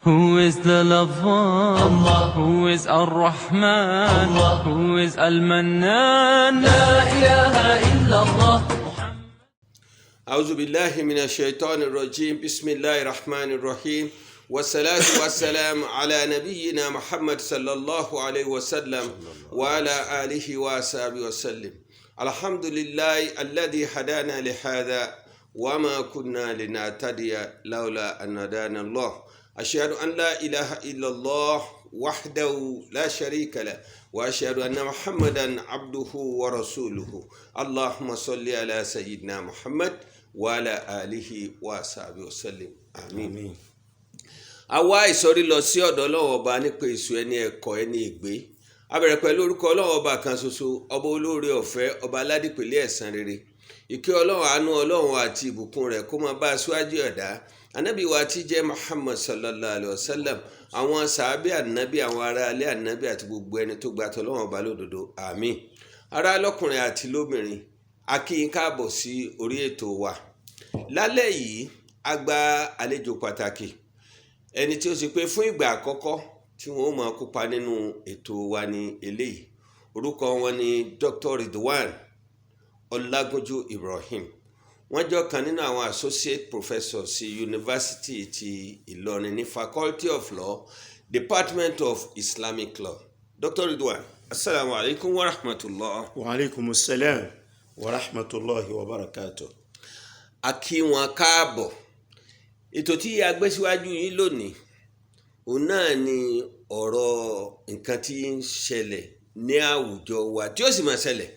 Who is the lover? Allah. Who is Ar-Rahman? Allah. Who is Al-Mannan? لا إله إلا الله. أعوذ بالله من الشيطان الرجيم بسم الله الرحمن الرحيم والصلاة والسلام على نبينا محمد صلى الله عليه وسلم وعلى آله وصحبه وسلم الحمد لله الذي هدانا لهذا وما كنا لنهتدي لولا أن هدانا الله أشهد أن لا إله إلا الله وحده لا شريك له وأشهد أن محمدا عبده ورسوله اللهم صل على سيدنا محمد وعلى آله وصحبه وسلم آمين. àwa ìsọ̀rí lọ sí ọ̀dọ̀ Ọlọ́run ọba nípa èso ẹni ẹ̀kọ́ ẹni ègbé a bẹ̀rẹ̀ pẹ̀lú orúkọ Ọlọ́run ọba kan ṣoṣo ọba olóore ọ̀fẹ́ ọba aládìpẹ̀lẹ̀ ẹ̀san rere ìkẹ́ Ọlọ́run àánú Ọlọ́run àti ìbùkún rẹ̀ kó máa bá aṣáájú ẹ̀dá ànábì wa tí jẹ́ Muhammad sallallahu alayhi wa sallam àwọn sàábì ànábì àwọn ará alẹ́ ànábì àti gbogbo ẹni tó gbà tọ́lọ́run ọba lódodo àmín. ará lọ́kùnrin àti lóbìnrin a kí yín káàbọ̀ sí orí ètò wa lálẹ́ yìí a gba àlejò pàtàkì ẹni tí ó sì pé fún ìgbà àkọ́kọ́ tí wọ́n máa kópa nínú ètò wa ní eléyìí orúkọ wọn ni Dr. Ridwan Ọlágúnjú Ibrahim wọ́n jọ kan nínú àwọn associate professors sí University ti Ìlọrin ní Faculty of Law Department of Islamic Law. Dr. Ridwan, assalamu alaikum wa rahmatullah. Wa alaikum assalam wa rahmatullahi wa barakatuh. A kí wọn káàbọ̀. Ètò tí a gbé síwájú yín lónìí òun náà ni ọ̀rọ̀ nǹkan tí ń ṣẹlẹ̀ ní àwùjọ wa tí ó sì máa ṣẹlẹ̀.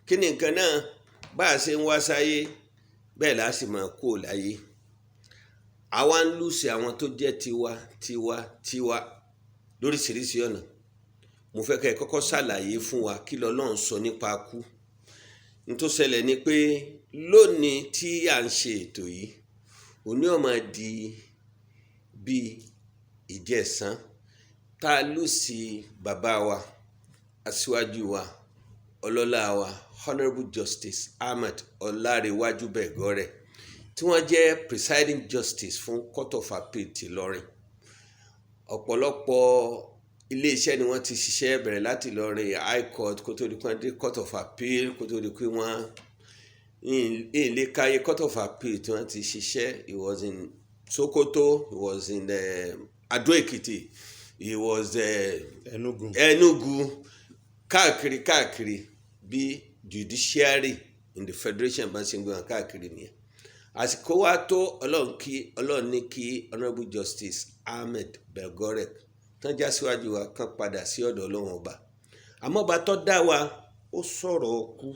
Kí ni nǹkan náà? Bá a ṣe ń wá sáyé bẹ́ẹ̀ la sì máa kú láyé. Àwa ń lùsì àwọn tó jẹ́ tiwa lóríṣiríṣi ọ̀nà. Mo fẹ́ kẹ́ ẹ kọ́kọ́ ṣàlàyé fún wa kí l'Ọlọ́run sọ nípa kú. N tó ṣẹlẹ̀ ni pé lónìí tí à ń ṣe ètò yìí òní ó máa di bí ìjẹsán tá a lùsì bàbá wa aṣíwájú wa ọlọ́lá wa Honourable Justice Ahmed Ọlárewájú Bẹ̀gọ́rẹ̀ tí wọ́n jẹ́ presiding justice fún Court of Appeal ti Ìlọrin. Ọ̀pọ̀lọpọ̀ iléeṣẹ́ ni wọ́n ti ṣiṣẹ́ bẹ̀rẹ̀ láti Ìlọrin High Court kó tó di pé wọ́n dé Court of Appeal kó tó di pé wọ́n ilé káyé Court of Appeal tí wọ́n ti ṣiṣẹ́. He was in Sokoto, he was in Ado Ekiti, he was Enugu káàkiri bí judiciary in the federation bá ṣe ń gbọ́n káàkiri nìyẹn. Àsìkò wa tó Ọlọ́run ní kí Honourable Justice Ahmed Bẹ̀gọ́rẹ̀ tán já síwájú wa kan padà sí ọ̀dọ̀ Ọlọ́run ọba. Àmọ́ ọba tó dá wa ó sọ̀rọ̀ kú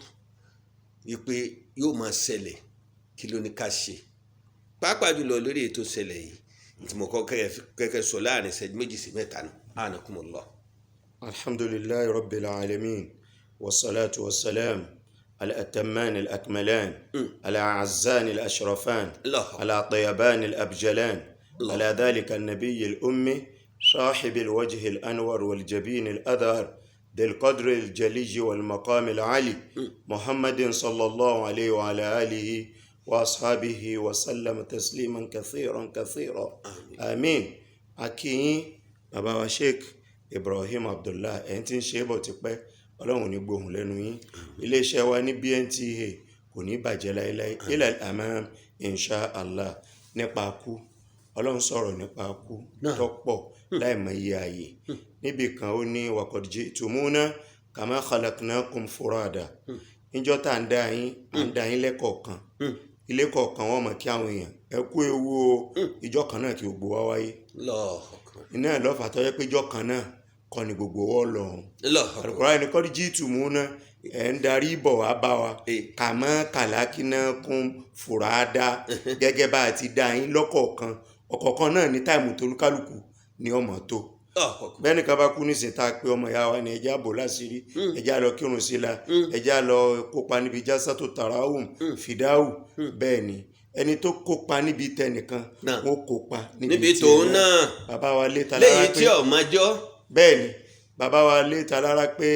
wípé yóò máa ṣẹlẹ̀ kí ló ní ká ṣe pàápàá jùlọ lórí ètò ṣẹlẹ̀ yìí tí mo kọ́ kẹ́kẹ́ sọ láàrin ìṣẹ́jú méjì sí mẹ́ta nù anakumullah. Alhamdulillahi rabbil alamin wassalatu wassalam ala atamman al-akmalan ala azzan al-ashrafan ala tayyiban al-abjalan ala dhalika an-nabiy al-ummi صاحب الوجه الأنور والجبين الأذهر ذي القدر الجلي والمقام العالي محمد صلى الله عليه وعلى آله وأصحابه وسلم تسليما كثيرا آمين. akíyín bàbá wa Sheikh Ibrahim Abdullah ẹ̀yin tí ń ṣe bọ̀ ti pẹ́ Ọlọ́run ní gbóhùn lẹ́nu yín iléeṣẹ́ wa ní BNTA kò ní bàjẹ́ láéláé ilal amam insha Allah. nípa kú Ọlọ́run sọ̀rọ̀ nípa kú tó pọ̀ láìmọ̀ iye ààyè níbi kan ó ní waqad ji'tumuna kama khalaqnakum furada níjọ́ tá à ń dá yín lẹ́kọ̀ọ̀kan ilé kọ̀ọ̀kan wọ́n mọ̀ kí àwọn èèyàn ẹ kú ewu o ìjọ́ kan náà kí gbogbo wa wáyé iná ẹ̀ lọ́fà tó yẹ pé ìjọ́ kan náà kọ́ ni gbogbo wọ́n lọ Al-Qur'an ní qad ji'tumuna ẹ̀ ń darí bọ̀ wá bá wa kama khalaqnakum furada gẹ́gẹ́ bá a ti dá yín lọ́kọ̀ọ̀kan ọ̀kọ̀ọ̀kan náà ní táìmù tó lúkálùkù ní ọmọ tó bẹ́ẹ̀ni ká bá kú nísìn tá a pé ọmọ ìyá wa ní ẹjá bò láṣìírí ẹjá lọ kírun sí la ẹjá lọ kópa níbi jásá tó tarawum fìdáwù bẹ́ẹ̀ ni ẹni tó kópa níbi tẹnìkan ó kópa níbi tòun náà. Bàbá wa lé talára pé lẹ́yìn tí ọ̀mọ́jọ́ bẹ́ẹ̀ ni bàbá wa lé talára pé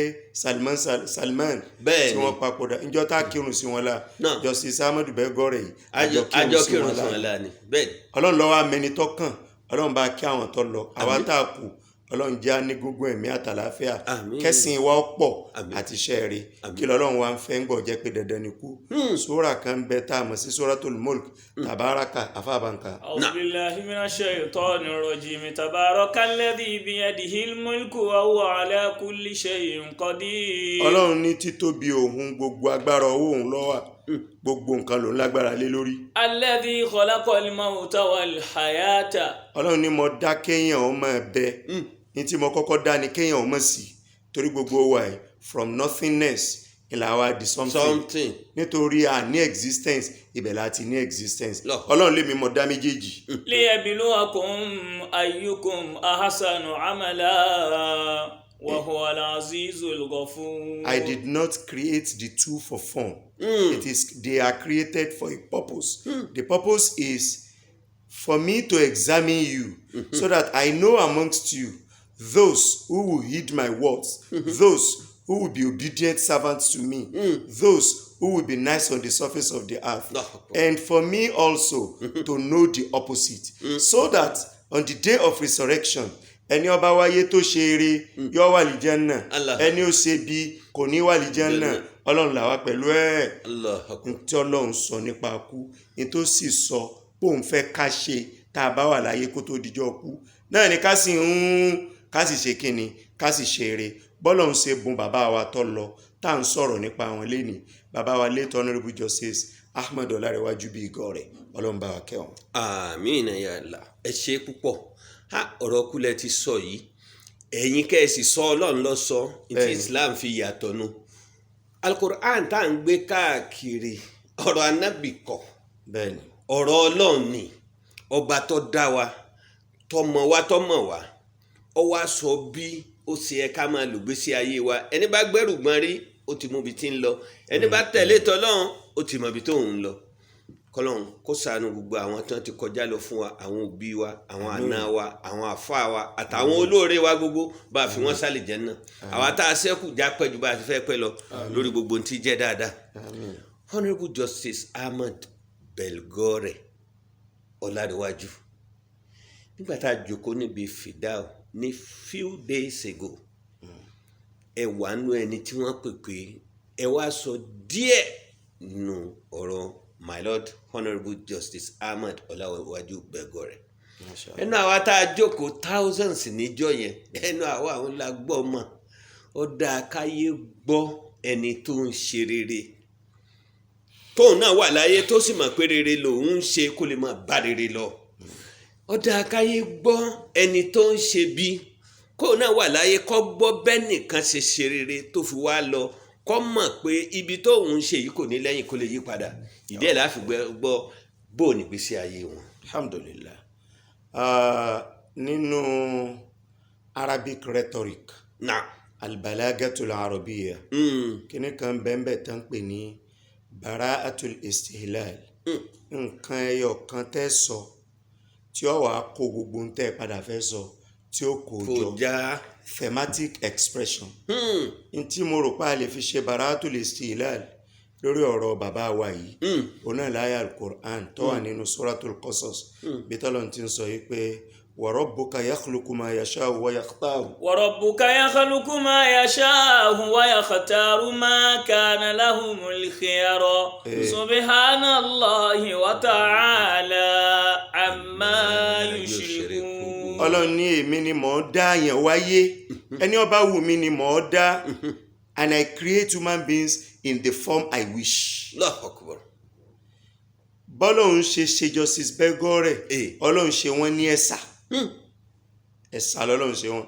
Salman tí wọ́n papòdà níjọ́ tá a kírun sí wọn la Justice Ahmed Bẹ̀gọ́rẹ̀ yìí àjọ kírun sí wọn la ni bẹ́ẹ̀ ni. Ọlọ́run ló wá mẹ́ni tó kàn ọlọ́run bá kí àwọn tó lọ àwa tá a kù ọlọ́run jẹ́ ní gbogbo ẹ̀mí àtàláfíà Àmín. kẹ́sìn wa pọ̀ Àmín. àti iṣẹ́ rẹ̀ kí lọ́lọ́run wa ń fẹ́ ń gbọ́ jẹ́ pé dandan ni kú sóra kan bẹ tá a mọ̀ sí Suratul Mulk Tabaraka afábànkà. أعوذ بالله من الشيطان الرجيم تبارك الذي بيده الملك وهو على كل شيء قدير. ọlọ́run ní títóbi òun gbogbo agbára ọwọ́ òun ló wà gbogbo nǹkan ló ń lágbára lé lórí. الذي خلق الموت والحياة. ọlọ́run ní mo dá kéèyàn ọmọ ẹ̀bẹ ní tí mo kọ́kọ́ dá ni kéèyàn ọmọ sí torí gbogbo wa ẹ̀ from nothingness ìlà wa di something nítorí a ní existence ibẹ̀ láti ní existence ọlọ́run lèmi mo dá méjèèjì. ليبلوكم أيكم أحسن عملا وهو العزيز الغفور. I did not create the two for fun. They are created for a purpose. The purpose is for me to examine you so that I know amongst you those who will heed my words, those who will be obedient servants to me, those who will be nice on the surface of the earth, and for me also to know the opposite, so that on the day of resurrection, ẹni ó bá wáyé tó ṣe eré yóò wà ní Jánnà, ẹni ó ṣe bí kò ní wà ní Jánnà. Ọlọ́run là wá pẹ̀lú ẹ̀. Tí Ọlọ́run sọ nípa kú ní tó sì sọ pé òun fẹ́ ká ṣe tá a bá wà láyé kó tó dijọ́ kú náà ni ká sì ṣe kíni ká sì ṣe eré bọ́lọ́run ṣe bùn bàbá wa tó lọ tá à ń sọ̀rọ̀ nípa àwọn lẹ́nìí bàbá wa late Honourable Justice Ahmed Ọlárẹ̀wájú bí igọ̀ rẹ̀ Ọlọ́run bá wa kẹ́ wọn. àmín ya Allah. Ẹ ṣe púpọ̀ ọ̀rọ̀ kúlẹ̀ ti sọ yìí ẹ̀yin kẹ́ẹ̀sì sọ Ọlọ́run ló sọ tí Islam fi yàtọ̀ nu Al-Qur'an tá à ń gbé káàkiri ọ̀rọ̀ anábì kọ́ ọ̀rọ̀ Ọlọ́run ni ọba tó dá wa tó mọ̀ wá ó wá sọ bí ó ṣe yẹ ká máa lògbésí ayé wa ẹni bá gbẹ́rù gbọ́n rí ó ti mú ibi tí ń lọ ẹni bá tẹ̀lé tọ́lọ́run ó ti mọ̀ ibi tó ń lọ kọ́lọ́run kó ṣàánú gbogbo àwọn tí wọ́n ti kọjá lọ fún wa àwọn òbí wa àwọn àna wa àwọn àfáà wa àtàwọn olóore wa gbogbo bá a fi wọ́n sálẹ̀ Jánnà àwa tá a ṣẹ́kù já pẹ́ ju bá a ti fẹ́ pẹ́ lọ lórí gbogbo ohun tí jẹ́ dáadáa. Honourable Justice Ahmed Belgore Ọlárẹ̀wájú nígbà tá a jókòó níbi fìdáù ní few days ago ẹ wà nú ẹni tí wọ́n pè pé ẹ wá sọ díẹ̀ nù ọ̀rọ̀ my lord Honourable Justice Ahmed Ọlárẹ̀wájú Belgore ẹnu àwa tá a jókòó thousands níjọ́ yẹn ẹnu àwa àwọn la gbọ́ mọ̀ ó dáa káyé gbọ́ ẹni tó ń ṣe rere tóun náà wà láyé tó sì mọ̀ pé rere lòun ń ṣe kó lè máa bá rere lọ ó dáa káyé gbọ́ ẹni tó ń ṣe bí kóun náà wà láyé kó gbọ́ bẹ́ẹ̀ nìkan ṣe ṣe rere tó fi wá lọ kó mọ̀ pé ibi tóun ń ṣe yìí kò ní lẹ́yìn kó lè yí padà ìdí ẹ̀ láfi gbọ́ bó o nígbésí ayé wọn. Alhamdulillah. Nínú Arabic rhetoric albalagatul arabiya kíní kan bẹ́ẹ̀ tán pè ní bara'atul istihlal nǹkan ẹyọ kan tẹ́ sọ tí ó wàá kó gbogbo ń tẹ́ padà fẹ́ sọ tí ó kó jọ thematic expression n tí mo rò pé a lè fi ṣe bara'atul istihlal lórí ọ̀rọ̀ bàbá wa yìí ọ̀nà láyà al-Qur'an tó wà nínú Suratul Qasas bí tọ́lọ̀ ti ń sọ yìí pé وربك يخلق ما يشاء ويختار وربك يخلق ما يشاء ويختار ما كان لهم الخيار سبحان الله وتعالى عما يشركون. Ọlọ́run ní èmi ni mò ń dá yẹn wáyé ẹni ó bá wù mí ni mò ń dá and I create human beings in the form I wish. Allahu Akbar. Bọ́lọ́run ṣe Justice Belgore Ọlọ́run ṣe wọ́n ní ẹ̀sà lọ́lọ́run ṣe wọn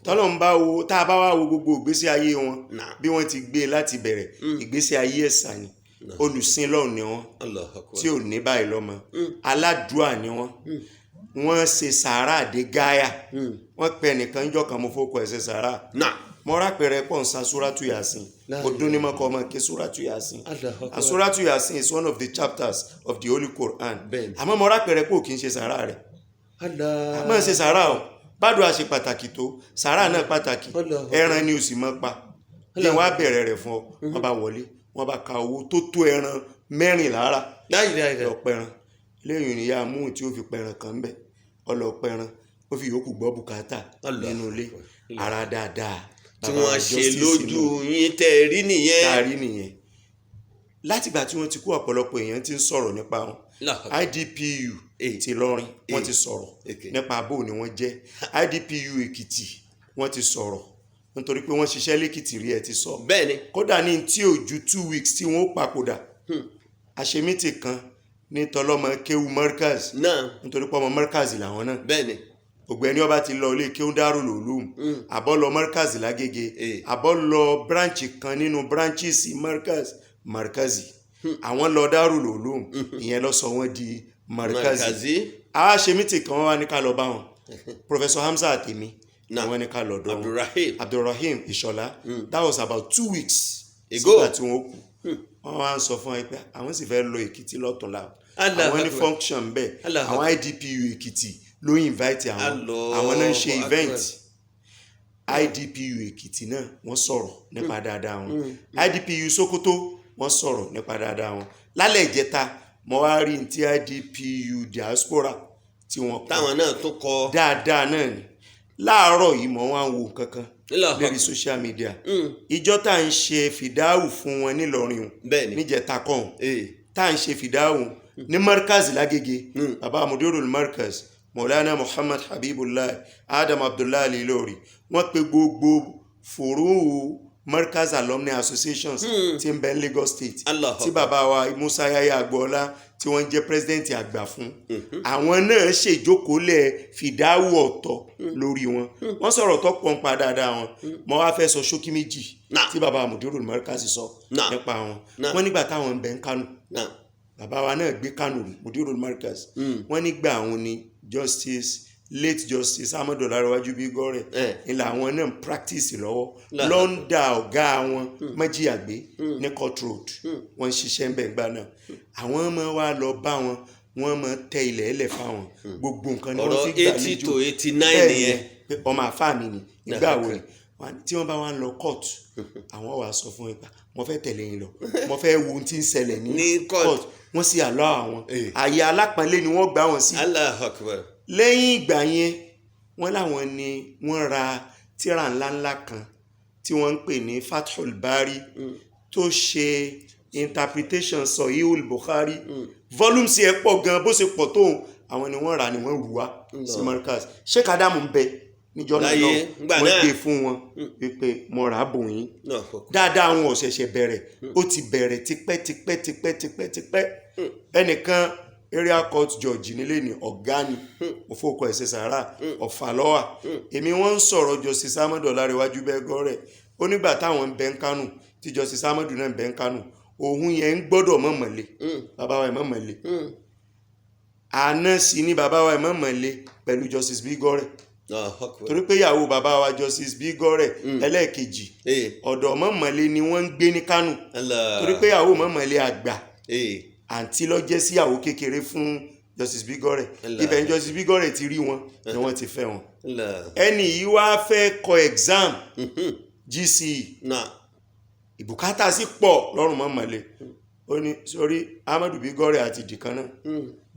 tọ́lọ́run bá wo tá a bá wá wo gbogbo ìgbésí ayé wọn bí wọ́n ti gbé láti bẹ̀rẹ̀ ìgbésí ayé ẹ̀sà ni olùsìn lọ́run ni wọ́n tí ò ní báyìí lọ́mọ aládùúà ni wọ́n ṣe sàárà dé gáyà wọ́n pẹ nìkan jọ́ kan mo fọ́kọ ẹ̀ ṣe sàárà mo rápẹ̀rẹ̀ pọ̀ ń sa Suratu Yasin ọdún ní mọ́kọ́ ọmọ ké Suratu Yasin and Suratu Yasin is one of the chapters of the Holy Quran àmọ́ mo rápẹ̀rẹ̀ pọ̀ kì í ṣe sàárà rẹ̀ àmọ́ ṣe sàárà o bádùn àṣe pàtàkì tó sàárà náà pàtàkì ẹran ni o sì mọ́ pa bí wọ́n á bẹ̀rẹ̀ rẹ̀ fún ọ wọ́n bá wọlé wọ́n bá ka owó tó tó ẹran 14 lọ pẹran lẹ́yìn ìyá mú tí ó fi pẹran kan bẹ̀ ọlọ́pẹran ó fi yòókù gbọ́ bùkátà nínú ilé ara dáadáa tí wọ́n ṣe lójú yín tẹ́ rí nìyẹn. tá a rí nìyẹn látìgbà tí wọ́n ti kú ọ̀pọ̀lọpọ̀ èèyàn ti ń sọ̀rọ̀ nípa wọn. IDPU ti Ìlọrin wọ́n ti sọ̀rọ̀ nípa bó ni wọ́n jẹ́. IDPU Èkìtì wọ́n ti sọ̀rọ̀ nítorí pé wọ́n ṣiṣẹ́ lẹ́kìtì rí ẹ ti sọ. bẹ́ẹ̀ni. kódà ní tí ò ju 2 weeks tí wọ́n papòdà àṣemítì kan ní tọlọ́mọ kéwu Markaz náà nítorí pé ọmọ Markaz làwọn náà. bẹ́ẹ̀ni. ògbẹ́ni ọba ti lọ ilé kéwu Darul Ulum àbọ̀ lọ Markaz lágége àbọ̀ lọ branch kan nínú branches Markazi àwọn lọ Darul Ulum ìyẹn lọ sọ wọ́n di Markazi. àṣemítì kan wá ní ká lọ bá wọn Professor Hamza àtèmi àwọn ní ká lọ dọ̀ Abdulrahim Ìṣọ̀lá that was about 2 weeks ago sígbà tí wọ́n kú. wọ́n wá ń sọ fún ẹ pé àwọn sì fẹ́ lọ Èkìtì lọ́tọ̀ọ̀la àwọn ní function bẹ́ẹ̀ àwọn IDPU Èkìtì ló invite àwọn náà ń ṣe event. IDPU Èkìtì náà wọ́n sọ̀rọ̀ nípa dáadáa wọn. IDPU Sokoto wọ́n sọ̀rọ̀ nípa dáadáa wọn. lálẹ́ ìjẹta mo wá rí ti IDPU diaspora tí wọ́n kọ́ táwọn náà tún kọ dáadáa náà ni. láàárọ̀ yìí mo wá ń wo kankan lórí social media ìjọ tá à ń ṣe fìdáhù fún wọn nílọrin níjẹta kan tá à ń ṣe fìdáhù ní Markaz lágége baba Mudirul Markaz Maulana Muhammad Habibullah Adam Abdullah Al-Ilori wọ́n pe gbogbo fòrò Markaz Alumni Associations tí ń bẹ ní Lagos State tí bàbá wa Musa Yaya Agboola tí wọ́n jẹ́ president àgbà fún àwọn náà ṣèjókòólẹ̀ fìdáwù ọ̀tọ̀ lórí wọn wọ́n sọ̀rọ̀ tó pọ̀ nípa dáadáa wọn mo wá fẹ́ sọ ṣókí méjì tí bàbá Mudirul Markaz sọ nípa wọn. wọ́n nígbà táwọn ń bẹ ń Kánò bàbá wa náà gbé Kánò rí Mudirul Markaz wọ́n nígbà àwọn ni late justice Ahmadu Ọlárẹ̀wájú Bígọ́rẹ̀ ilà àwọn náà practice lọ́wọ́ lọ́ndà ọ̀gá wọn Májíàgbé ní Court Road wọ́n ń ṣiṣẹ́ ń bẹ̀ gbà náà àwọn ọmọ wa lọ bá wọn wọ́n mọ tẹ ilẹ̀ ẹlẹ̀ fáwọn gbogbo nǹkan ni wọ́n fi gbàlejò ọ̀rọ̀ 80 to 89 nìyẹn ọmọ àfáà mi ni ìgbà wo ni tí wọ́n bá wá ń lọ court àwọn wàá sọ fún ẹgbà mo fẹ́ tẹ̀lé yín lọ mo fẹ́ wo ohun tí ń ṣẹlẹ̀ ní court wọ́n sì àlọ́ àwọn àyè alápọ̀nlé ni wọ́n gbà wọ́n sí. Allahu Akbar. lẹ́yìn ìgbà yẹn wọ́n láwọn ni wọ́n ra tírà ńláńlá kan tí wọ́n ń pè ní Fathul Bari tó ṣe interpretation Sahihul Bukhari volumes ẹ̀ pọ̀ gan bó ṣe pọ̀ tó àwọn ni wọ́n rà ni wọ́n rù wá sí Markaz. Sheikh Adamu ń bẹ níjọ́ náà wọ́n gbé fún wọn wípé mo rà á bò yín dáadáa wọn ò ṣẹ̀ṣẹ̀ bẹ̀rẹ̀ ó ti bẹ̀rẹ̀ tipẹ́ ẹnìkan area court judge nílé ní ọ̀gá ni mo fòkọ ẹ̀sẹ̀ sàárà ọ̀fà lọ́wà èmi wọ́n ń sọ̀rọ̀ Justice Ahmadu Ọlárẹ̀wájú Bígọ́rẹ̀ ó nígbà táwọn ń bẹ ń Kánò tí Justice Ahmadu náà ń bẹ ń Kánò òun yẹn ń gbọ́dọ̀ mọ̀mọ̀lé bàbá wa mọ̀mọ̀lé àná sí ní bàbá wa mọ̀mọ̀lé pẹ̀lú Justice Bígọ́rẹ̀ torí pé ìyàwó bàbá wa Justice Bígọ́rẹ̀ ẹlẹ́ẹ̀kejì ọ̀dọ̀ mọ̀mọ̀lé ni wọ́n ń gbé ní Kánò torí pé ìyàwó mọ̀mọ̀lé àgbà àǹtí ló jẹ́ síyàwó kékeré fún Justice Bígọ́rẹ̀ ibẹ̀ ni Justice Bígọ́rẹ̀ ti rí wọn ni wọ́n ti fẹ́ wọn. ẹni yìí wá fẹ́ kọ exam GCE ìbùkátà sí pọ̀ lọ́rùn mọ̀mọ̀lé ó ní sórí Ahmadu Bígọ́rẹ̀ àti ìdìkan náà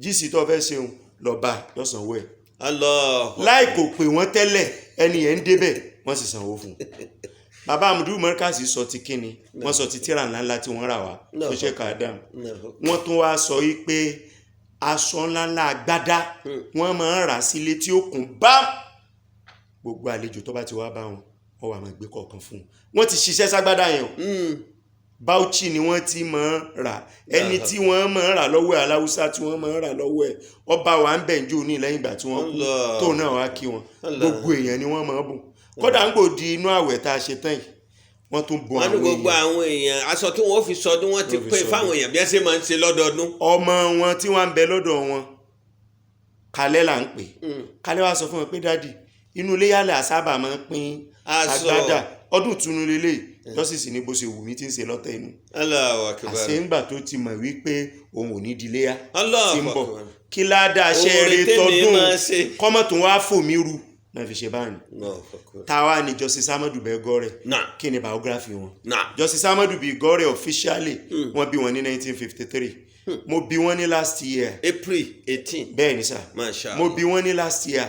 GCE tó fẹ́ ṣeun lọ bá lọ́sànwó ẹ̀ láì kò pè wọ́n tẹ́lẹ̀ ẹni yẹn ń débẹ̀ wọ́n sì sanwó fún un. Bàbá Mudirul Markaz sọ ti kíni wọ́n sọ ti tíra ńláńlá tí wọ́n rà wá tó Sheikh Adam wọ́n tún wá sọ wípé aṣọ ńláńlá agbádá wọ́n máa ń rà sílé tí ó kún bá gbogbo àlejò tó bá ti wá bá wọn wọ́n wà máa gbé kọ̀ọ̀kan fún wọn ti ṣiṣẹ́ ságbádá yẹn Bauchi ni wọ́n ti máa ń rà ẹni tí wọ́n máa ń rà lọ́wọ́ ẹ̀ aláwùsá tí wọ́n máa ń rà lọ́wọ́ ẹ̀ ọba wa ń bẹ̀ǹjò ní lẹ́yìn ìgbà tí wọ́n kú tó náà wá kí wọn gbogbo èèyàn ni wọ́n máa bùn kódà ń gbò di inú àwẹ̀ tá a ṣe tán yìí wọ́n tún bùn àwọn èèyàn. wọ́n ní gbogbo àwọn èèyàn aṣọ tí wọ́n fi sọdún wọ́n ti pè fáwọn èèyàn bí wọ́n ṣe máa ń ṣe lọ́dọọdún. ọmọ wọn tí wọ́n ń bẹ lọ́dọ̀ wọn Kalẹ́ là ń pè Kalẹ́ wá sọ fún wọn pé dádì inú ilé yálẹ̀ àsábà máa ń pín agbádá ọdún túnú lélẹ̀ Justice ní bó ṣe wù mí tí ń ṣe lọ́tẹ̀ inú. àṣẹ ńgbà tó ti mọ̀ wípé òun ò ní diléyà tí ń bọ̀ kí ládàá ṣe eré tọdún kọ́mọ̀tún wá fòmí ru náà fi ṣe báyìí. táwa ni Justice Ahmadu Bígọ́rẹ̀ kí ni biography wọn. Justice Ahmadu Bígọ́rẹ̀ officially wọ́n bí wọn ní 1953 mo bí wọ́n ní last year April 18. bẹ́ẹ̀ ni sà Masha mo Allah. bí wọ́n ní last year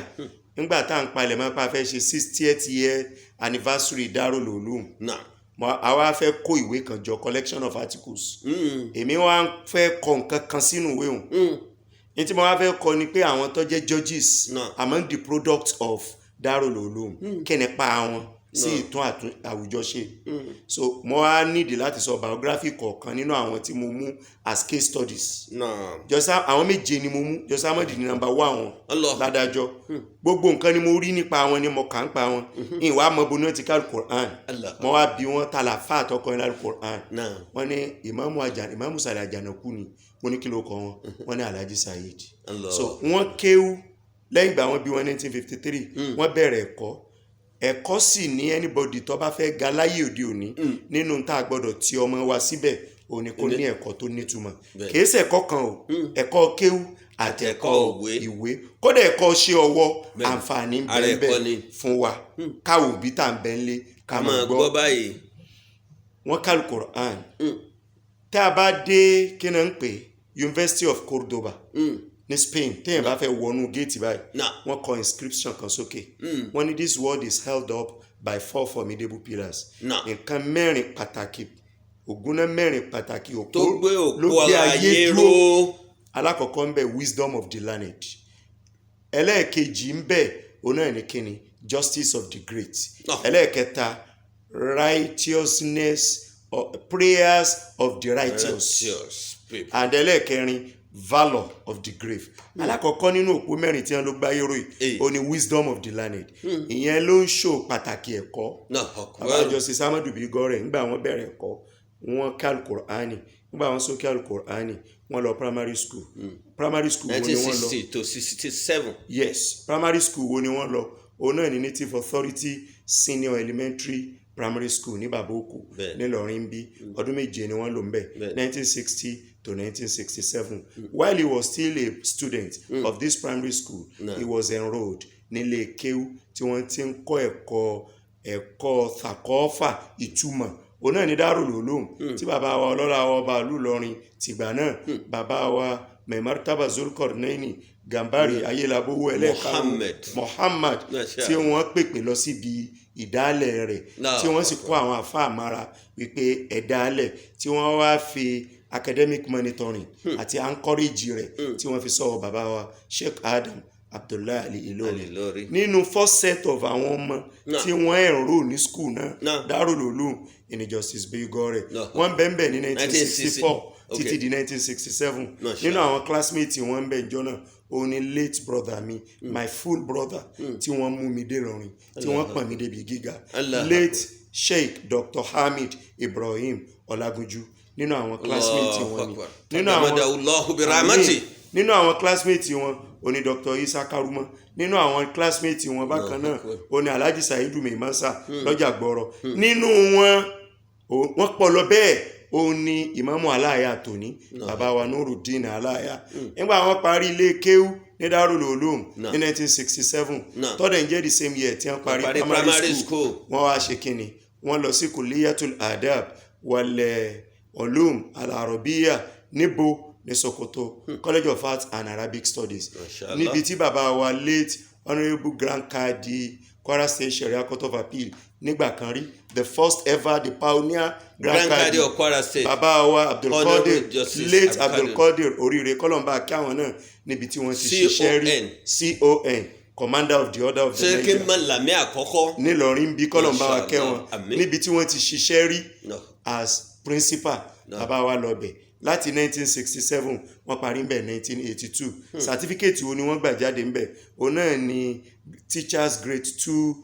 nígbà tá à ń palẹ̀ mọ́ pa fẹ́ ṣe 60th year anniversary Darul Uloom Naam. àwa fẹ́ kó ìwé kan jọ collection of articles èmi wá fẹ́ kọ nǹkan kan sínú ìwé òun ní tí mo wá fẹ́ kọ ni pé àwọn tó jẹ́ judges among the products of Darul Uloom kí ni pa àwọn sí ìtún àwùjọ ṣe so mo wá nídìí láti sọ biography kọ̀ọ̀kan nínú àwọn tí mo mú as case studies jọ́sá àwọn méje ni mo mú jọ́sá Ahmad ní number 1 wọn ládájọ́ gbogbo nǹkan ni mo rí nípa wọn ni mo kà ń pa wọn ìwà mọ̀bùnú ti ká Al-Qur'an mo wá bí wọn tàlàfà àtọkọ ní Al-Qur'an wọn ní Ìmáàmù Sàlẹ̀ Àjànàkú ni mo ní kí ló kọ wọn ní Alhaji Saheed so wọ́n kéwú lẹ́yìn ìgbà wọn bí wọn 1953 wọ́n bẹ̀rẹ̀ ẹ̀kọ́ sì ní anybody tó bá fẹ́ ga láyé òde òní nínú tá a gbọ́dọ̀ tí ọmọ wa síbẹ̀ òní kò ní ẹ̀kọ́ tó nítumọ̀ kìí ṣe ẹ̀kọ́ kan o ẹ̀kọ́ kéwú àti ẹ̀kọ́ ìwé kódà ẹ̀kọ́ ṣe ọwọ́ àǹfààní bẹ́ẹ̀ fún wa káwò bí tá ń bẹ́ ń lé ká máa gbọ́ báyìí wọ́n ká Al-Qur'an tá a bá dé kí náà ń pè University of Cordoba ní Spain téèyàn bá fẹ́ wọnú géètì báyìí wọ́n kọ inscription kan sókè wọ́n ní this world is held up by 4 formidable pillars nǹkan mẹ́rin pàtàkì ògúnná mẹ́rin pàtàkì òpó ló gbé ayé dúró alákọ̀ọ́kọ́ ń bẹ wisdom of the learned ẹlẹ́ẹ̀kejì ń bẹ òun náà ní kíni justice of the great ẹlẹ́ẹ̀kẹta righteousness prayers of the righteous and ẹlẹ́ẹ̀kẹrin valor of the grave alákọ̀ọ́kọ́ nínú òpó mẹ́rin tí wọ́n ló gbáyé ròyìn ó ní wisdom of the learned ìyẹn ló ń ṣò pàtàkì ẹ̀kọ́ àbájọ sí Ahmadu Bigore nígbà wọ́n bẹ̀rẹ̀ ẹ̀kọ́ wọ́n ká Al-Qur'ani nígbà wọ́n sókè Al-Qur'ani wọ́n lọ primary school wo ni wọ́n lọ 1960 to 67 yes primary school wo ni wọ́n lọ òun náà ní Native Authority Senior Elementary Primary School ní Baboko nílọrin bí ọdún méje ni wọ́n lò ń bẹ̀ 1960 to 1967 while he was still a student of this primary school he was enrolled nílé kéwú tí wọ́n ti ń kọ́ ẹ̀kọ́ thakọ́fà ìtumọ̀ òun náà ní Darul Uloom tí bàbá wa ọlọ́lá ọba ìlú Ìlọrin tìgbà náà bàbá wa Maimartaba Zulkarnaini Gambari ayélabówó ẹlẹ́ẹ̀karùn Muhammad tí wọ́n pèpè lọ síbi ìdálẹ̀ rẹ̀ tí wọ́n sì kó àwọn àfáà mára wípé ẹ̀dálẹ̀ tí wọ́n wá fi academic monitoring àti encourage rẹ̀ tí wọ́n fi sọ bàbá wa Sheikh Adam Abdullahi Ali Ilori nínú first set of àwọn ọmọ tí wọ́n enroll ní school náà Darul Uloom ní Justice Bigore wọ́n bẹ̀m̀bẹ̀ ní 1964 títí di 1967 nínú àwọn classmates wọ́n bẹ̀ jọ náà òun ni late brother mi my full brother tí wọ́n mú mi dé lọ́rin tí wọ́n pọ̀n mi débi gíga late Sheikh Dr. Hamid Ibrahim Ọlágúnjú nínú àwọn classmates wọn ni nínú àwọn classmates wọn òní Dr. Isa Karuma nínú àwọn classmates wọn bákan náà òní Alhaji Saheed Meimasa lọ́jà gbọ́rọ̀ nínú wọn pọ̀ lọ bẹ́ẹ̀ òun ni Ìmáàmù Aláàyà tòní bàbá wa Nuruddin Aláàyà nígbà wọn parí ilé kéwú ní Darul Uloom ní 1967 tọ́dẹ̀ ń jẹ́ the same year tí wọ́n parí primary school wọ́n wá ṣe kíni wọ́n lọ sí Kulliyatul Adab wal Ulum al-Arabiya níbo ní Sokoto College of Arts and Arabic Studies níbi tí bàbá wa late Honourable Grand Kadi Kwara State Sharia Court of Appeal nígbà kan rí the first ever the pioneer Grand Kadi of Kwara State bàbá wa Abdulkadir late Abdulkadir oríire kọlọmbà káwọn náà níbi tí wọ́n ti ṣiṣẹ́ rí CON commander of the order of the Niger nílọrin bí kọlọmbà wa kẹwọn níbi tí wọ́n ti ṣiṣẹ́ rí as principal bàbá wa lọ́bẹ̀ láti 1967 wọ́n parí ń bẹ̀ 1982 certificate wo ni wọ́n gbà jáde ń bẹ̀ òun náà ni teachers grade 2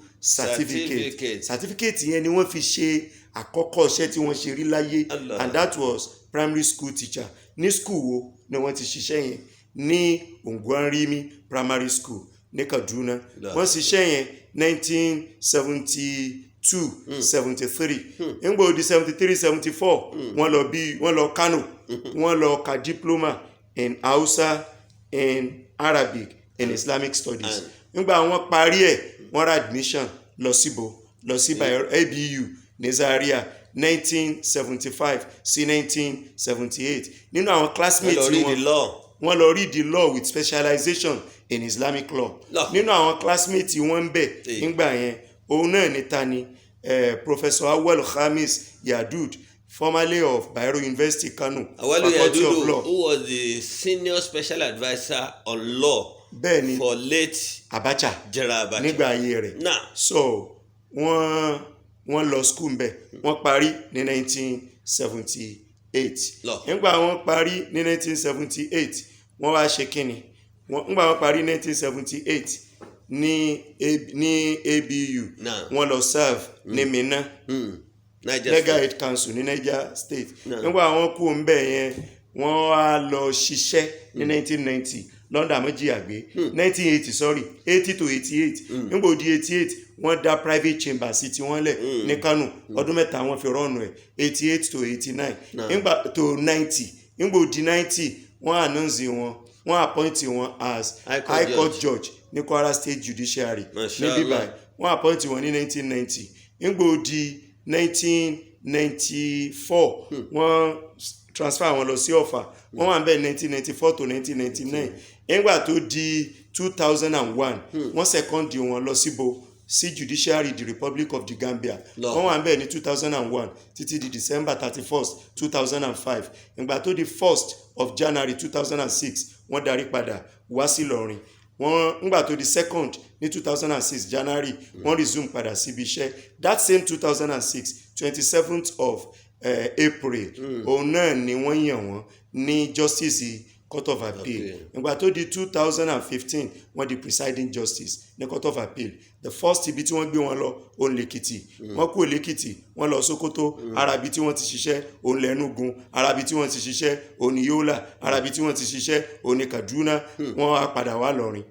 certificate yẹn ni wọ́n fi ṣe àkọ́kọ́ iṣẹ́ tí wọ́n ṣe rí láyé and that was primary school teacher ní school wo ni wọ́n ti ṣiṣẹ́ yẹn ní Ongwanrimi primary school ní Kaduna wọ́n ṣiṣẹ́ yẹn 1972 73 nígbà odi 73 74 wọ́n lọ Kano wọ́n lọ ka diploma in Hausa in Arabic in Islamic studies nígbà wọ́n parí ẹ̀ wọ́n ra admission lọ sí ABU ní Zaria 1975 sí 1978 nínú àwọn classmates wọ́n wọ́n lọ read the law with specialization in Islamic law nínú àwọn classmates wọ́n ń bẹ̀ nígbà yẹn òun náà ní ta ni Professor Awal Khamis Yadud, formerly of Bayero University, Kano, Faculty of Law, who was the senior special adviser on law for late Abacha General nígbà ayé rẹ̀. So wọ́n lọ school mbẹ̀ wọ́n parí ní 1978 nígbà wọ́n parí ní 1978 wọ́n wá ṣe kíni nígbà wọ́n parí 1978 ní ABU wọ́n lọ serve ní Minna Legal Aid Council ní Niger State nígbà wọ́n kú ńbẹ̀ yẹn wọ́n wá lọ ṣiṣẹ́ ní 1990 London àmọ́jìyàgbé 80 to 88 nígbà di 88 wọ́n dá private chamber sí tí wọ́n lẹ̀ ní Kano ọdún mẹ́ta wọ́n fi rọ́ọ̀nù ẹ̀ 88 to 89 nígbà to 90 nígbà di 90 wọ́n announce wọ́n appoint wọn as High Court Judge ní Kwara State Judiciary ní bíbáyìí wọ́n appoint wọn ní 1990 nígbà di 1994 wọ́n transfer wọn lọ sí Ọ̀fà wọ́n wà níbẹ̀ 1994 to 1999 nígbà tó di 2001 wọ́n second wọn lọ síbo sí Judiciary the Republic of the Gambia wọ́n wà níbẹ̀ ní 2001 títí di December 31st 2005 nígbà tó di 1st of January 2006 wọ́n darí padà wá sí Ìlọrin ngbà tó di 2nd ní 2006 January wọ́n resume padà síbi iṣẹ́ that same 2006 27th of April òun náà ni wọ́n yàn wọ́n ní Justice Court of Appeal nígbà tó di 2015 wọ́n di presiding justice ní Court of Appeal the first ibi tí wọ́n gbé wọn lọ òun lèkìtì wọ́n kú lèkìtì wọ́n lọ Sókótó arabi tí wọ́n ti ṣiṣẹ́ òun lẹ́nugun arabi tí wọ́n ti ṣiṣẹ́ òun ní Yola arabi tí wọ́n ti ṣiṣẹ́ òun ní Kaduna wọ́n wá padà wá lọ́rin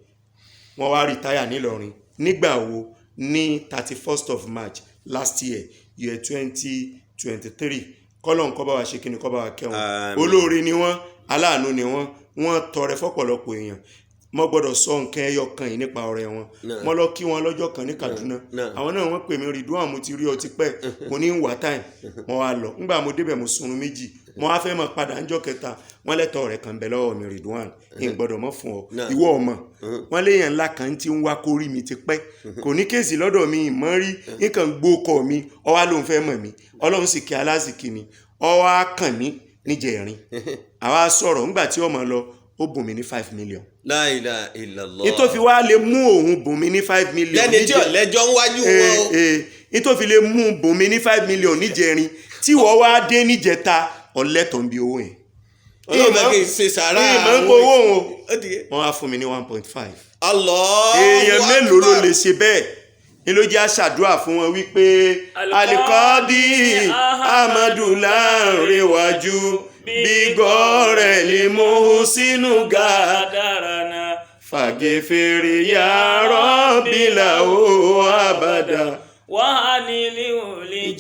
wọ́n wá retire ní Ìlọrin nígbà wo ní 31st of March last year 2023 kọ́lọ́n kó bá wa ṣe kíni kó bá wa kẹ́wọn olóore ni wọ́n aláàánú ni wọ́n tọrẹ fọ́pọ̀lọpọ̀ èèyàn mo gbọ́dọ̀ sọ nǹkan ẹyọ kan yìí nípa ọ̀rẹ́ wọn mo lọ kí wọn lọ́jọ́ kan ní Kaduna àwọn náà wọ́n pè mí Ridwan mo ti rí ọ ti pẹ́ mo ní wà táìm mo wá lọ nígbà mo débẹ̀ mo sunrun méjì mo wá fẹ́ mọ̀ padà ńjọ́ kẹta wọ́n lẹ́tọ̀ ọ̀rẹ́ kan bẹ̀ lọ́wọ́ mi Ridwan ń gbọ́dọ̀ mọ́ fún ọ ìwọ ọmọ wọ́n léèyàn ńlá kan tí ń wá kórí mi ti pẹ́ kò ní kéèsì lọ́dọ̀ mi ìmọ̀ rí nǹkan gbókọ̀ mi ọwá ló ń fẹ́ mọ̀ mí Ọlọ́run sì kí alásìkí mi ọwá kàn mí níjẹ̀rin àwa sọ̀rọ̀ ńgbà tí ọmọ lọ ó bùn mí ní 5 million. La ilaha illallah. ìtò fi wá lè mú òun bùn mí ní 5 million. lẹ́ni tí ọ̀lẹ́jọ́ ń wájú wọn. ìtò fi lè mú bùn mí ní 5 million níjẹrin tí wọ́n wá dé níjẹta ọ̀lẹ́tọ̀ ń bí owó yẹn. ọlọ́mọ kì í ṣe sàrà àwọn ìmọ̀ ń gbowó wọn. wọ́n wá fún mi ní 1.5. Allah. èèyàn mélòó ló lè ṣe bẹ́ẹ̀ ní ló jẹ́ àṣàdúrà fún wọn wípé alikọ́dí amadu láǹrẹ̀wájú bígọ́rẹ̀ lè mú sínú gàdárànà fàgẹ́fẹ́rẹ́ yàrá bílà ó àbàdà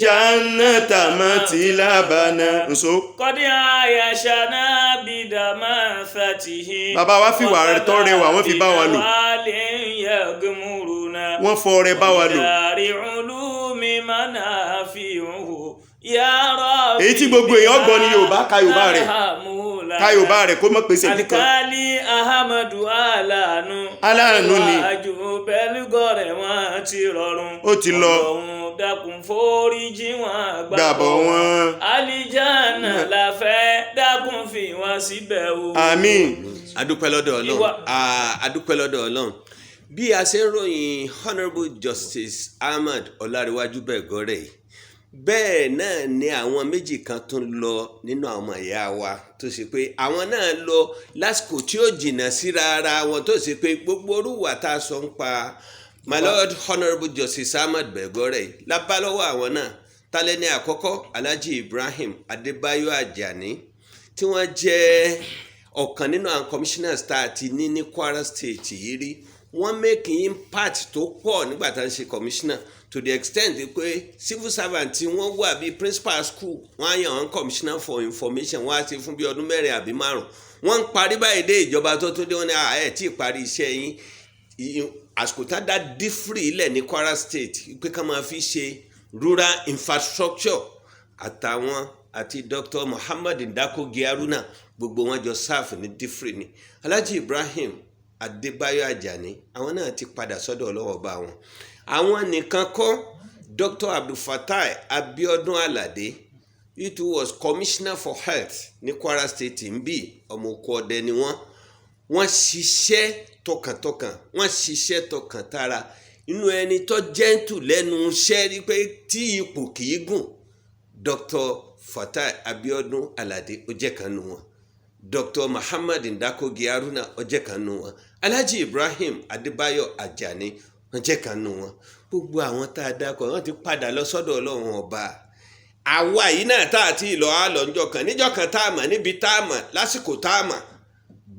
jannata matilabana nso. kọ́dí àyàṣánà bìdàmà fàtìhì. bàbá wa fi wà rẹ̀ tọ́ rẹwà wọ́n fi bá wa lò. wọ́n fọ rẹ̀ bá wa lò. èyí tí gbogbo èèyàn gbọ́ ní Yorùbá ka Yorùbá rẹ̀ kó mọ̀ pèsè nìkan. alikali ahamadu aláàánú ni. àjò bẹ́lúgọ̀rẹ̀ wọn ti rọrùn. ó ti lọ. Ọlọ́run dákun foríjì wọn gbàbọ̀ wọn. àlìjánnà la fẹ́ dákun fi wọn síbẹ̀ o. àmín. adúpẹ́ lọ́dọ̀ Ọlọ́run bí a ṣe ń ròyìn Honourable Justice Ahmad Ọlárẹ̀wájú Bẹ̀gọ́rẹ̀ bẹ́ẹ̀ náà ni àwọn méjì kan tún lọ nínú àwọn ọmọ ìyá wa tó ṣe pé àwọn náà lọ lásìkò tí ó jìnnà síra ara wọn tó ṣe pé gbogbo orúwà tá a sọ ń pa my lord Honourable Justice Ahmad Bẹ̀gọ́rẹ̀ lábálọ́wọ́ àwọn náà tálẹ́ ní àkọ́kọ́ Alhaji Ibrahim Adébáyọ̀ Àjàní tí wọ́n jẹ́ ọ̀kan nínú àwọn commissioners tá a ti ní Kwara State yìí rí wọ́n make impact tó pọ̀ nígbà tá a ń ṣe commissioner to the extent pé civil servant tí wọ́n wà bíi principal school wọ́n á yàn wọ́n commissioner for information wọ́n á ṣe fún bí ọdún 4 àbí 5 wọ́n ń parí báyìí dé ìjọba tó dé wọ́n ní ẹ̀ tí ì parí iṣẹ́ yín àsìkò tá a dá dífìrì ilẹ̀ ní Kwara State pé ká máa fi ṣe rural infrastructure àtàwọn àti Dr. Muhammad Ndakogi Haruna gbogbo wọn jọ sáàfù ní dífrì ni. Alhaji Ibrahim Adébáyọ̀ Àjàní àwọn náà ti padà sọ́dọ̀ Ọlọ́run Ọba wọn. Àwọn nìkan kọ́, Dr. Abdulfatai Abiodun Alade, it was Commissioner for Health ní Kwara State ń bí ọmọ oko ọdẹ ni wọ́n ṣiṣẹ́ tọkàntọkàn, wọ́n ṣiṣẹ́ tọkàntara. Inú ẹni tó gentle lẹ́nu iṣẹ́ rí pé tí ipò kì í gùn, Dr. Fatai Abiodun Alade ó jẹ́ kan nù wọn. Dr. Muhammad Ndakogi Haruna ó jẹ́ kan nù wọn. Alhaji Ibrahim Adébáyọ̀ Àjàní ó jẹ́ kan nù wọn. Gbogbo àwọn tá a dákọ̀ wọ́n ti padà lọ sọ́dọ̀ Ọlọ́run Ọba. Àwa yìí náà tá a ti lọ á lọ níjọ́ kan tá a mọ̀ níbi tá a mọ̀ lásìkò tá a mọ̀.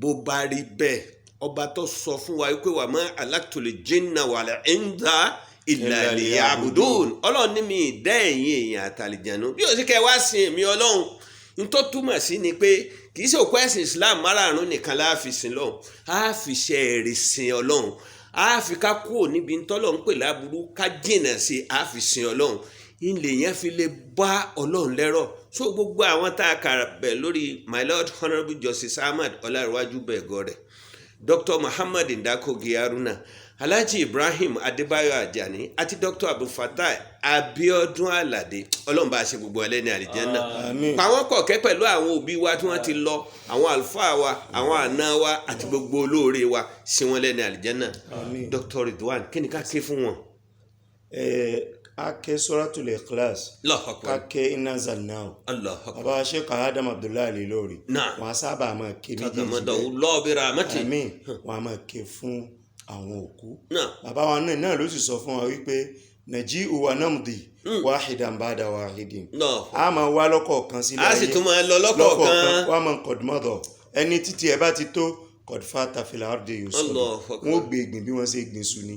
Bó bá rí bẹ́ẹ̀, ọba tó sọ fún wa pé wà má alákùtòlè jinna wal insa illa liya'budun. Ọlọ́run ní mi dá ẹ̀yin èèyàn àtàlìjànú bí ó sì kẹ́ wá sin èmi Ọlọ́run. N tó túmọ̀ sí ni pé kì í ṣe òkú ẹ̀sìn Islam márààrún nìkan la fi sin lọ́hùn, a fi ṣe ẹ̀rì sin Ọlọ́run, a fi ká kúrò níbi ntọ́lọ́ ń pè láburú ká jìnà sí a fi sin Ọlọ́run. Ilé yẹn fi lè bá Ọlọ́run lẹ́rọ̀. So gbogbo àwọn tá a kà bẹ̀ lórí my lord honourable Justice Ahmad Ọlárẹ̀wájú Bẹ̀gọ́ rẹ̀, Dr. Muhammad Ndakogi Haruna, Alhaji Ibrahim Adébáyọ̀ Àjàní àti Dr. Abdulfatai Abiodun Alade, Ọlọ́run bá ṣe gbogbo ẹlẹ́ni àlìjẹ́nnà. Pàwọn kọ̀kẹ́ pẹ̀lú àwọn òbí wa tí wọ́n ti lọ, àwọn àlùfáà wa, àwọn àna wa àti gbogbo olóore wa ṣe wọ́n lẹ́ni àlìjẹ́nnà. Dr. Ridwan, kí ni ká ké fún wọn? Ake Suratul Ikhlas, ake Inna Anzalnahu. Baba Sheikh Adam Abdullahi Lori. Wọ́n sábà máa ké méjèèjì. Àmín. Wọ́n máa ké fún àwọn òkú. Bàbá wa náà ló sì sọ fún wa wípé Naji'u wa namdi wahidan ba'da wahidin. A máa wá lọ́kọ̀ọ̀kan sílẹ̀ ayé. A sì tún máa lọ lọ́kọ̀ọ̀kan. Wọ́n máa kọ̀dùmọ́dọ̀. Ẹni títí ẹ bá ti tó kọ̀dùfàtà fìlà ọ̀dẹ yóò sọ. Wọ́n gbé ìgbìn bí wọ́n ṣe gbìn sùn ni.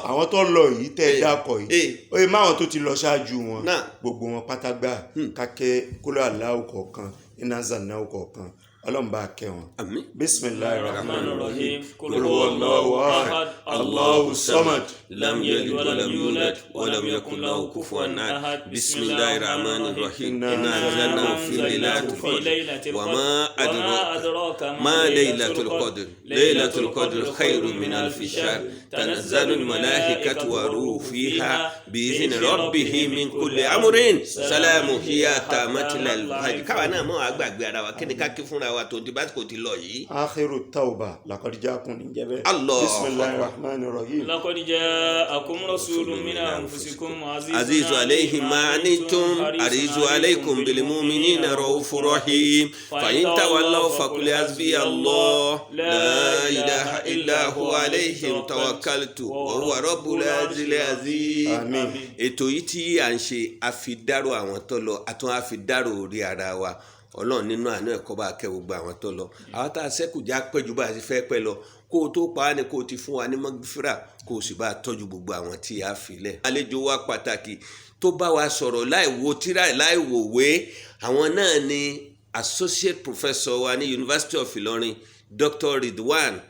Àwọn tó lọ yìí tẹ́ dákọ̀ yìí. Ó yẹ máwọn tó ti lọ ṣáájú wọn. Gbogbo wọn pátágbà kákẹ́ kóló Allahu kọ̀ọ̀kan, Inna Anzalnahu kọ̀ọ̀kan. Ọlọ́run bá kẹ́ wọn. Bismillahirrahmanirrahim. Qul huwallahu ahad, Allahu samad, lam yalid wa lam yulad wa lam yakun lahu kufuwan ahad. Bismillahirrahmanirrahim. Inna anzalnahu fi laylatil qadr wa ma adraka ma laylatul qadr. Laylatul qadr khayrun min alfi shahr. Tanazzalul malaikatu wa ruhu fiha bi'izni rabbihim min kulli amrin. Salamun hiya hatta matla'il fajr. Káwa náà mọ̀ àgbàgbé ara wa kí ni ká kí fúnra wa tó di bá kò ti lọ yìí. Akhiru tawba laqad ja'akum ní jẹ́bẹ́. Bismillahirrahmanirrahim. Laqad ja'akum rasulun min anfusikum azizun alayhi ma anittum harisun alaykum bil mu'minina ra'ufur rahim. Fa in tawallaw faqul hasbiya Allah la ilaha illa huwa alayhi tawakkaltu wa huwa rabbul azizil aziz. Àmín. Ètò yìí tí à ń ṣe àfidárò àwọn tó lọ àtún àfidárò orí ara wa. Ọlọ́run nínú àánú ẹ̀kọ́ bá kẹ́ gbogbo àwọn tó lọ. Àwọn tá a ṣẹ́kù já pẹ́jù bá a ti fẹ́ pẹ́ lọ. Kó o tó pa á ní kó o ti fún wa ní mọ́gífírà kó o sì bá a tọ́jú gbogbo àwọn tí a fi lẹ̀. Àlejò wa pàtàkì tó bá wa sọ̀rọ̀ láì wo tírà láì wò wé. Àwọn náà ni associate professor wa ní University of Ilorin, Dr. Ridwan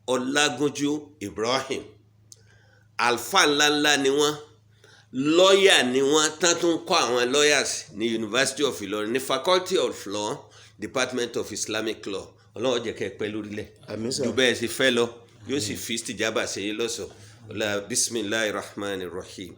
Ọlágúnjú Ibrahim. Alfa ńláńlá ni wọ́n. Lọ́yà ni wọ́n tán tún kọ́ àwọn lawyers ní University of Ilorin ní Faculty of Law, Department of Islamic Law. Ọlọ́run jẹ́ kẹ́ pẹ́ lórílẹ̀. Ju bẹ́ẹ̀ sì fẹ́ lọ yóò sì fi istijaba ṣe yín lọ́sọ̀. Bismillahirrahmanirrahim.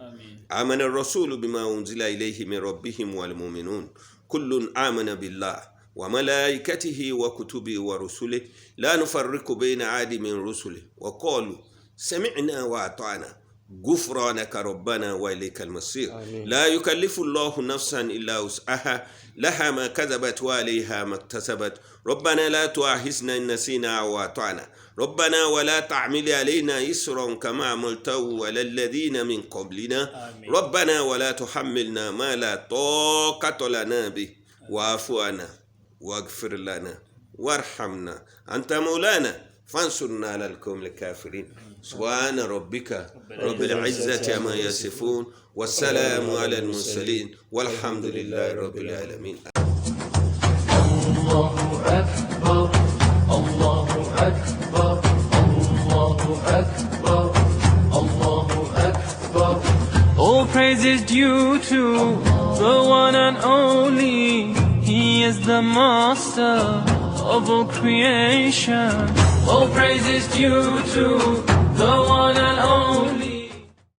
Amana rasulu bima unzila ilayhi min rabbihim wal mu'minun. Kullun amana billah wa malaikatihi wa kutubihi wa rusulihi la nufarriqu bayna ahadin min rusulihi wa qalu sami'na wa ata'na. غفرانك ربنا وإليك المصير. لا يكلف الله نفسا إلا وسعها لها ما كسبت وعليها ما اكتسبت. ربنا لا تؤاخذنا إن نسينا أو أخطأنا. ربنا ولا تحمل علينا إصرا كما حملته على الذين من قبلنا. ربنا ولا تحملنا ما لا طاقة لنا به واعف عنا واغفر لنا وارحمنا أنت مولانا فانصرنا على القوم الكافرين. سبحان ربك رب العزة عما يصفون والسلام على المرسلين والحمد لله رب العالمين. الله أكبر الله أكبر الله أكبر الله أكبر. All praise is due to the one and only. He is the master of all creation. All praise is due to the one and only.